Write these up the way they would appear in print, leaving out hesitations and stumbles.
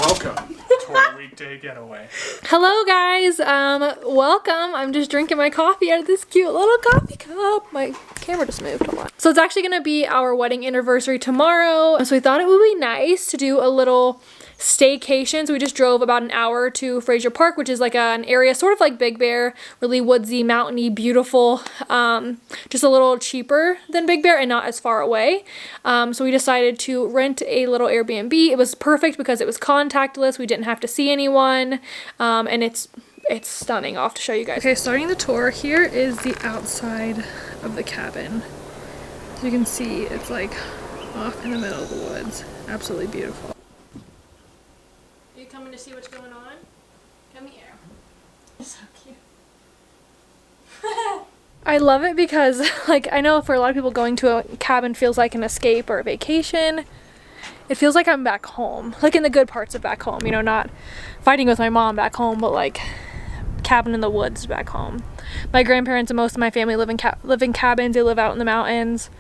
Welcome to our weekday getaway. Hello guys, welcome. I'm just drinking my coffee out of this cute little coffee cup. My camera just moved, hold on. So it's actually gonna be our wedding anniversary tomorrow. So we thought it would be nice to do a little staycation. So we just drove about an hour to Fraser Park, which is like an area sort of like Big Bear, really woodsy, mountainy, beautiful, just a little cheaper than Big Bear and not as far away. So we decided to rent a little Airbnb. It was perfect because it was contactless. We didn't have to see anyone, and it's stunning. I'll have to show you guys. Okay, starting the tour, here is the outside of the cabin. As you can see, it's like off in the middle of the woods. Absolutely beautiful. Are you coming to see what's going on? Come here. It's so cute. I love it because, like, I know for a lot of people going to a cabin feels like an escape or a vacation. It feels like I'm back home, like in the good parts of back home, you know, not fighting with my mom back home, but like cabin in the woods back home. My grandparents and most of my family live in cabins. They live out in the mountains,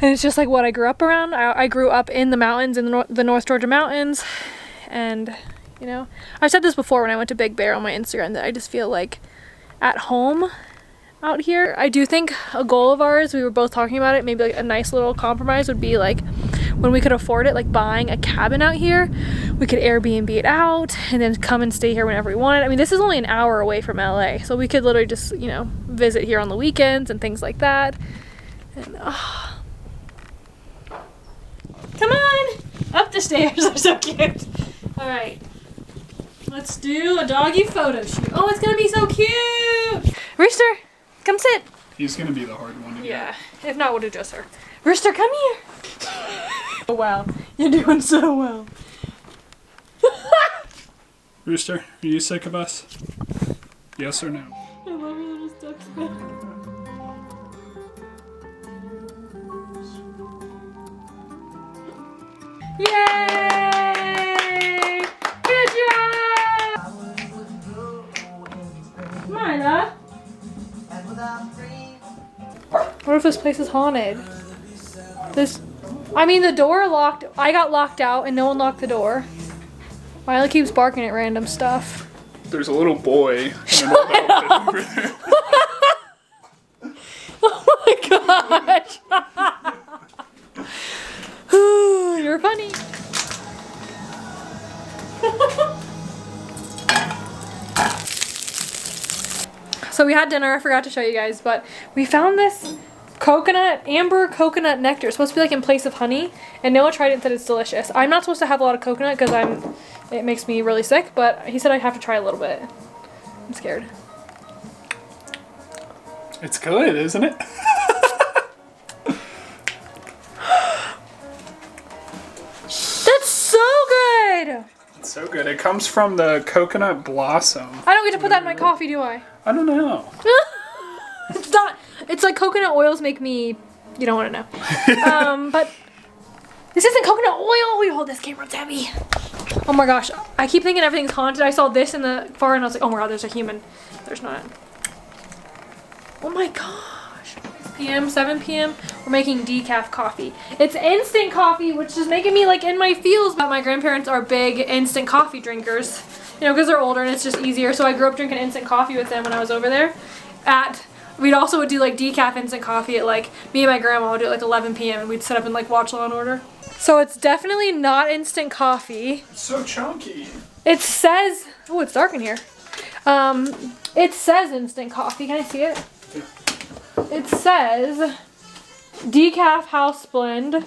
and it's just like what I grew up around. I grew up in the mountains, in the North Georgia mountains, and you know, I've said this before when I went to Big Bear on my Instagram that I just feel like at home out here. I do think a goal of ours, we were both talking about it, maybe like a nice little compromise would be like when we could afford it, like buying a cabin out here, we could Airbnb it out and then come and stay here whenever we wanted. I mean, this is only an hour away from LA, so we could literally just, you know, visit here on the weekends and things like that. And come on up the stairs. They're so cute. All right, let's do a doggy photo shoot. Oh, it's gonna be so cute. Rooster, come sit. He's gonna be the hard one to get. If not, we'll do just her. Rooster, come here. Oh wow, you're doing so well. Rooster, are you sick of us? Yes or no? I love your little steps back. Yay! Good job! Mila. What if this place is haunted? I mean, the door locked. I got locked out and no one locked the door. Mila keeps barking at random stuff. There's a little boy in an old outfit over there. Oh my gosh. You're funny. So we had dinner. I forgot to show you guys, but we found this amber coconut nectar. It's supposed to be like in place of honey, and Noah tried it and said it's delicious. I'm not supposed to have a lot of coconut because it makes me really sick, but he said I have to try a little bit. I'm scared. It's good, isn't it? That's so good! It's so good. It comes from the coconut blossom. I don't get to put that in my coffee, do I? I don't know. It's not. It's like coconut oils make me. You don't want to know. But this isn't coconut oil. We hold this camera. It's heavy. Oh my gosh. I keep thinking everything's haunted. I saw this in the far and I was like, oh my god, there's a human. There's not. Oh my gosh. 6 p.m., 7 p.m. We're making decaf coffee. It's instant coffee, which is making me like in my feels. But my grandparents are big instant coffee drinkers. You know, because they're older and it's just easier. So I grew up drinking instant coffee with them when I was over there. We'd also would do like decaf instant coffee at like, me and my grandma would do it like 11 p.m. and we'd sit up and like watch Law & Order. So it's definitely not instant coffee. It's so chunky. It says, oh, it's dark in here. It says instant coffee. Can I see it? It says decaf house blend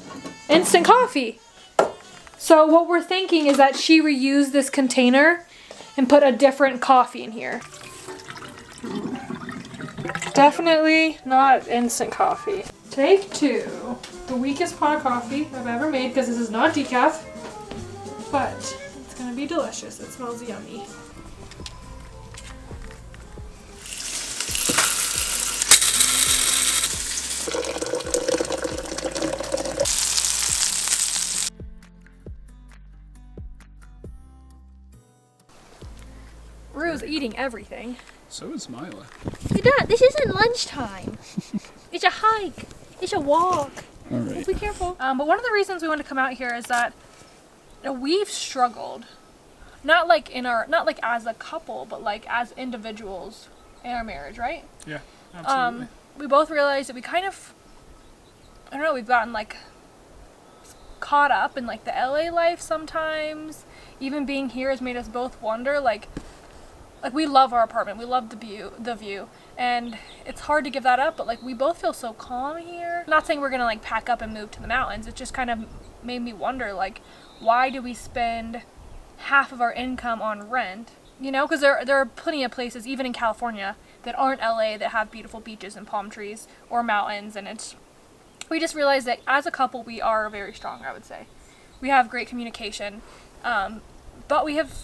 instant coffee. So what we're thinking is that she reused this container and put a different coffee in here. Definitely not instant coffee. Take 2. The weakest pot of coffee I've ever made because this is not decaf, but it's gonna be delicious. It smells yummy. Rue's eating everything. So is Mila. Hey Dad, this isn't lunchtime. It's a hike. It's a walk. All right. Be careful. But one of the reasons we want to come out here is that we've struggled not like not like as a couple, but like as individuals in our marriage, right? Yeah, absolutely. We both realized that we kind of, I don't know, we've gotten like caught up in like the LA life sometimes. Even being here has made us both wonder, like we love our apartment, we love the view, and it's hard to give that up, but like we both feel so calm here. Not saying we're gonna like pack up and move to the mountains. It just kind of made me wonder, like, why do we spend half of our income on rent? You know, because there are plenty of places, even in California, that aren't LA, that have beautiful beaches and palm trees or mountains, and we just realized that as a couple we are very strong, I would say. We have great communication, but we have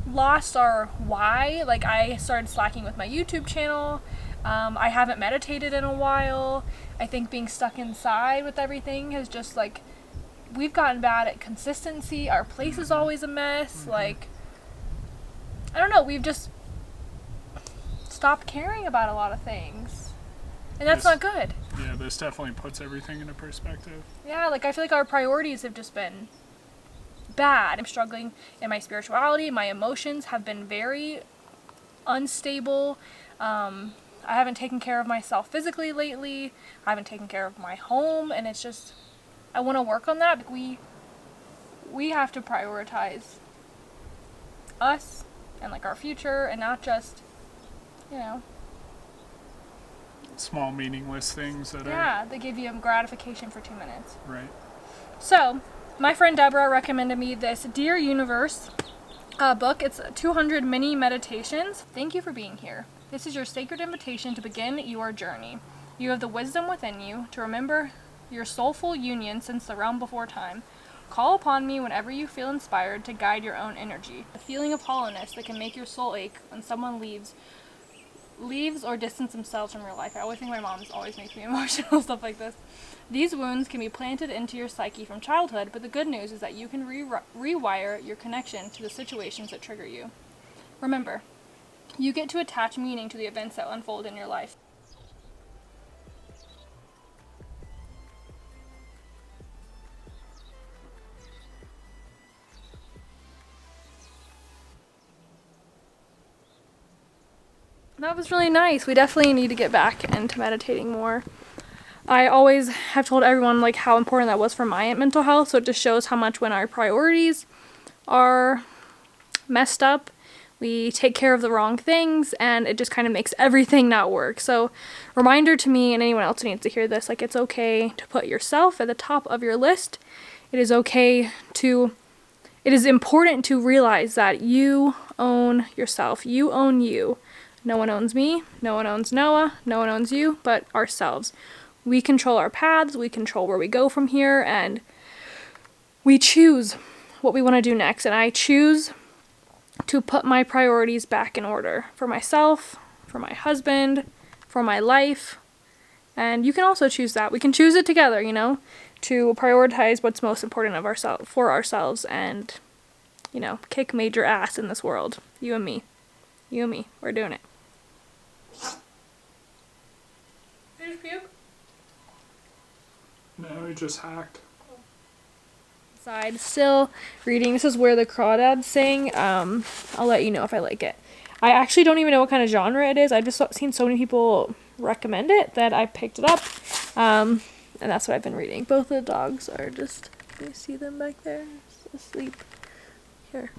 lost our why. Like, I started slacking with my YouTube channel. I haven't meditated in a while. I think being stuck inside with everything has just, like, we've gotten bad at consistency. Our place is always a mess. Like, I don't know, we've just stopped caring about a lot of things. And that's not good. Yeah, this definitely puts everything into perspective. Yeah, like, I feel like our priorities have just been bad. I'm struggling in my spirituality. My emotions have been very unstable. I haven't taken care of myself physically lately. I haven't taken care of my home, and it's just, I want to work on that. We have to prioritize us and like our future, and not just, you know, small meaningless things that they give you gratification for 2 minutes. Right. So my friend Deborah recommended me this Dear Universe book. It's 200 mini meditations. Thank you for being here. This is your sacred invitation to begin your journey. You have the wisdom within you to remember your soulful union since the realm before time. Call upon me whenever you feel inspired to guide your own energy. The feeling of hollowness that can make your soul ache when someone leaves or distance themselves from your life. I always think my mom's always makes me emotional, stuff like this. These wounds can be planted into your psyche from childhood, but the good news is that you can rewire your connection to the situations that trigger you. Remember, you get to attach meaning to the events that unfold in your life. That was really nice. We definitely need to get back into meditating more. I always have told everyone like how important that was for my mental health, so it just shows how much when our priorities are messed up, we take care of the wrong things, and it just kind of makes everything not work. So, reminder to me and anyone else who needs to hear this, like, it's okay to put yourself at the top of your list. It is important to realize that you own yourself. You own you. No one owns me, no one owns Noah, no one owns you, but ourselves. We control our paths, we control where we go from here, and we choose what we want to do next. And I choose to put my priorities back in order for myself, for my husband, for my life. And you can also choose that. We can choose it together, you know, to prioritize what's most important for ourselves and, you know, kick major ass in this world. You and me. You and me. We're doing it. Did you puke? No, he just hacked. Side, still reading. This is Where the Crawdads Sing. I'll let you know if I like it. I actually don't even know what kind of genre it is. I've just seen so many people recommend it that I picked it up. And that's what I've been reading. Both the dogs are just, can you see them back there? Asleep. Here.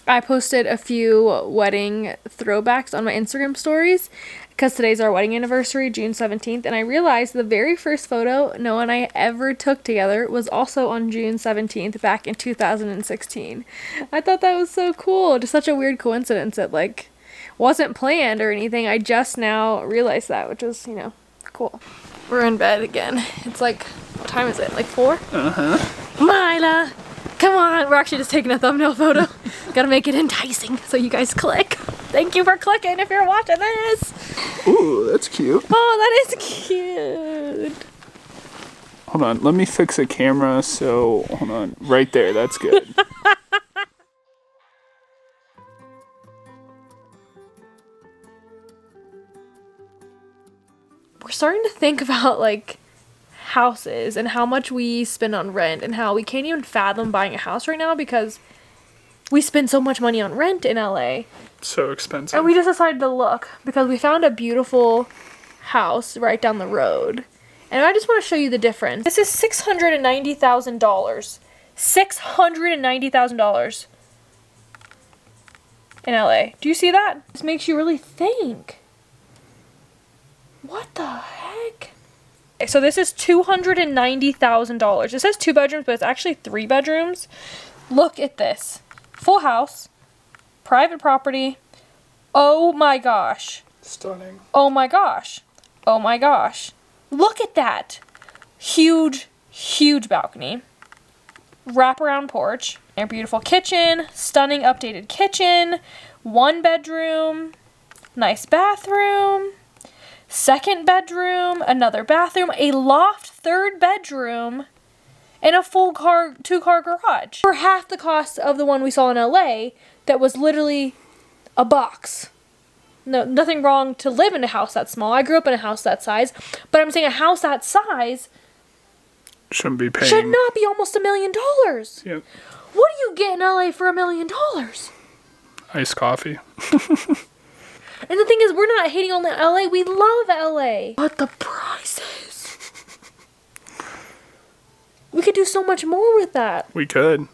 I posted a few wedding throwbacks on my Instagram stories because today's our wedding anniversary, June 17th, and I realized the very first photo Noah and I ever took together was also on June 17th back in 2016. I thought that was so cool. Just such a weird coincidence that, like, wasn't planned or anything. I just now realized that, which was, you know, cool. We're in bed again. It's like, what time is it? Like 4? Uh-huh. Mila! Come on, we're actually just taking a thumbnail photo. Gotta make it enticing so you guys click. Thank you for clicking if you're watching this. Ooh, that's cute. Oh, that is cute. Hold on, let me fix the camera. So, hold on. Right there, that's good. We're starting to think about, like, houses and how much we spend on rent and how we can't even fathom buying a house right now because we spend so much money on rent in LA. So expensive. And we just decided to look because we found a beautiful house right down the road. And I just want to show you the difference. This is $690,000. $690,000 in LA. Do you see that? This makes you really think. What the heck? Okay, so this is $290,000. It says 2 bedrooms, but it's actually 3 bedrooms. Look at this. Full house. Private property. Oh my gosh. Stunning. Oh my gosh. Oh my gosh. Look at that. Huge, huge balcony. Wraparound porch. A beautiful kitchen. Stunning updated kitchen. 1 bedroom. Nice bathroom. 2nd bedroom. Another bathroom. A loft 3rd bedroom. And a full 2-car garage. For half the cost of the one we saw in LA that was literally a box. No, nothing wrong to live in a house that small. I grew up in a house that size. But I'm saying a house that size shouldn't be paying. should not be almost $1 million. Yep. What do you get in LA for $1 million? Iced coffee. And the thing is, we're not hating on LA. We love LA. But the prices. We could do so much more with that. We could.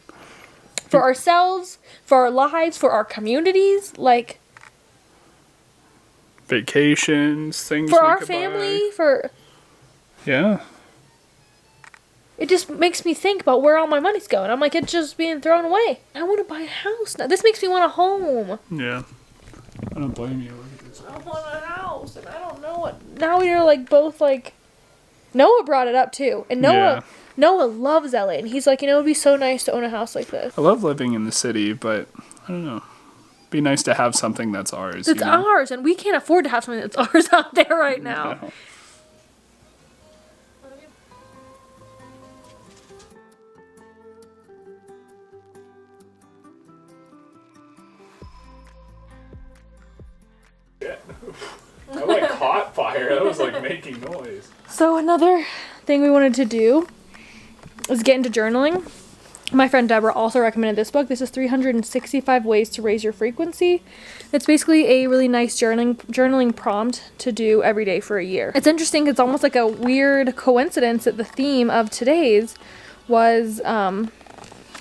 For ourselves, for our lives, for our communities, like vacations, things for we our could family, buy. for Yeah. it just makes me think about where all my money's going. I'm like, it's just being thrown away. I want to buy a house now. This makes me want a home. Yeah. I don't blame you. Look at this. I want a house, and I don't know what. Now we're like both like. Noah brought it up too, and Noah loves LA, and he's like, it'd be so nice to own a house like this. I love living in the city, but I don't know. It'd be nice to have something that's ours. It's ours, and we can't afford to have something that's ours out there right now. No. That like caught fire. That was like making noise. So another thing we wanted to do is get into journaling. My friend Deborah also recommended this book. This is 365 Ways to Raise Your Frequency. It's basically a really nice journaling prompt to do every day for a year. It's interesting. It's almost like a weird coincidence that the theme of today's was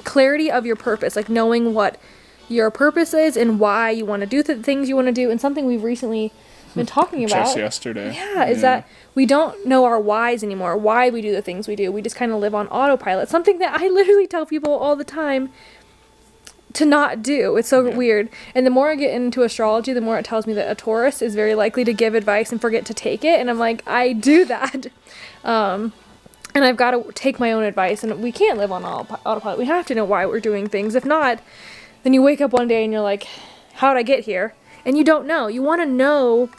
clarity of your purpose, like knowing what your purpose is and why you want to do the things you want to do. And something we've recently been talking about Just yesterday. Yeah, is that we don't know our whys anymore, why we do the things we do. We just kind of live on autopilot. Something that I literally tell people all the time to not do. It's so weird. And the more I get into astrology, the more it tells me that a Taurus is very likely to give advice and forget to take it. And I'm like, I do that. And I've got to take my own advice. And we can't live on autopilot. We have to know why we're doing things. If not, then you wake up one day and you're like, how'd I get here? And you don't know. You want to know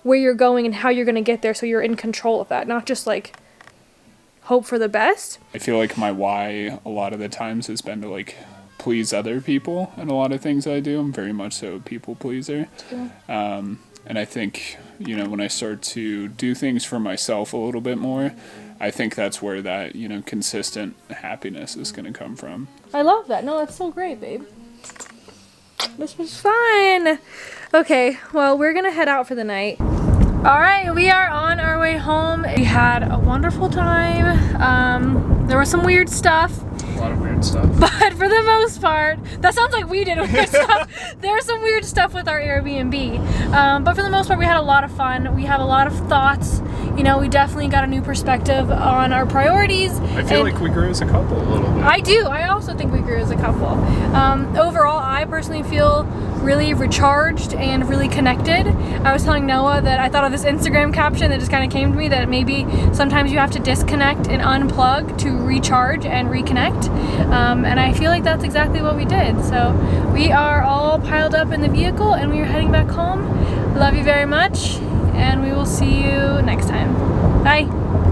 where you're going and how you're going to get there so you're in control of that, not just like hope for the best. I feel like my why a lot of the times has been to like please other people in a lot of things I do. I'm very much so a people pleaser. And I think, when I start to do things for myself a little bit more, I think that's where that, consistent happiness is going to come from. I love that. No, that's so great, babe. This was fun. Okay, well, we're gonna head out for the night. All right, we are on our way home. We had a wonderful time. There was some weird stuff. A lot of weird stuff. But for the most part, that sounds like we did weird stuff. There was some weird stuff with our Airbnb. But for the most part, we had a lot of fun. We have a lot of thoughts. We definitely got a new perspective on our priorities. I feel like we grew as a couple a little bit. I do. I also think we grew as a couple. Overall, I personally feel really recharged and really connected. I was telling Noah that I thought of this Instagram caption that just kind of came to me, that maybe sometimes you have to disconnect and unplug to recharge and reconnect. And I feel like that's exactly what we did. So we are all piled up in the vehicle and we are heading back home. Love you very much, and we will see you next time. Bye.